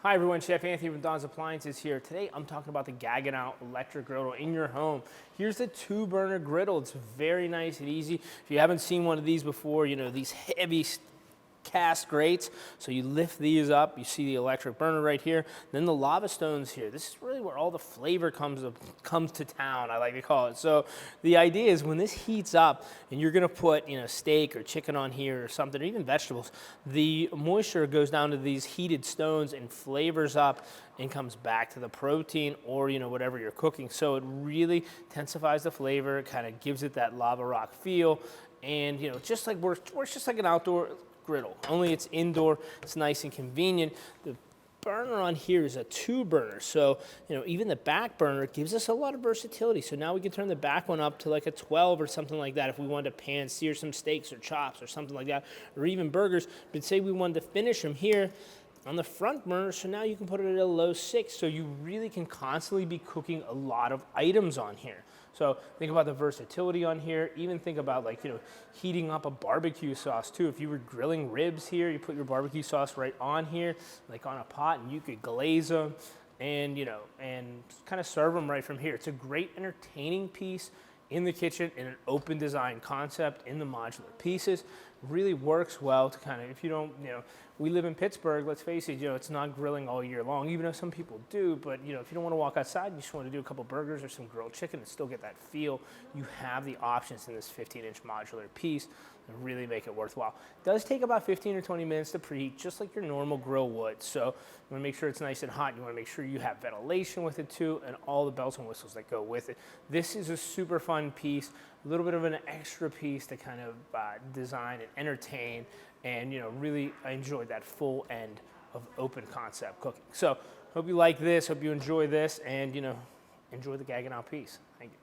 Hi everyone, Chef Anthony from Don's Appliances here. Today I'm talking about the Gaggenau electric griddle in your home. Here's the 2-burner griddle. It's very nice and easy. If you haven't seen one of these before, you know, these heavy cast grates. So you lift these up, you see the electric burner right here, then the lava stones here. This is really where all the flavor comes to town, I like to call it. So the idea is when this heats up and you're gonna put, you know, steak or chicken on here or something, or even vegetables, the moisture goes down to these heated stones and flavors up and comes back to the protein or, you know, whatever you're cooking. So it really intensifies the flavor, it kind of gives it that lava rock feel. And, you know, just like works just like an outdoor griddle, only it's indoor, it's nice and convenient. The burner on here is a 2-burner, so you know, even the back burner gives us a lot of versatility. So now we can turn the back one up to like a 12 or something like that if we wanted to pan sear some steaks or chops or something like that, or even burgers. But say we wanted to finish them here on the front burner, so now you can put it at a low 6, so you really can constantly be cooking a lot of items on here. So think about the versatility on here. Even think about, like, you know, heating up a barbecue sauce too. If you were grilling ribs here, you put your barbecue sauce right on here, like on a pot, and you could glaze them and, you know, and kind of serve them right from here. It's a great entertaining piece in the kitchen in an open design concept in the modular pieces. Really works well to kind of, if you don't, you know, we live in Pittsburgh, let's face it, you know, it's not grilling all year long, even though some people do, but you know, if you don't want to walk outside and you just want to do a couple burgers or some grilled chicken and still get that feel, you have the options in this 15-inch modular piece that really make it worthwhile. It does take about 15 or 20 minutes to preheat, just like your normal grill would. So you want to make sure it's nice and hot. You want to make sure you have ventilation with it too, and all the bells and whistles that go with it. This is a super fun piece, a little bit of an extra piece to kind of design and entertain, and you know, really I enjoyed that full end of open concept cooking. So hope you like this, hope you enjoy this, and you know, enjoy the Gaggenau piece. Thank you.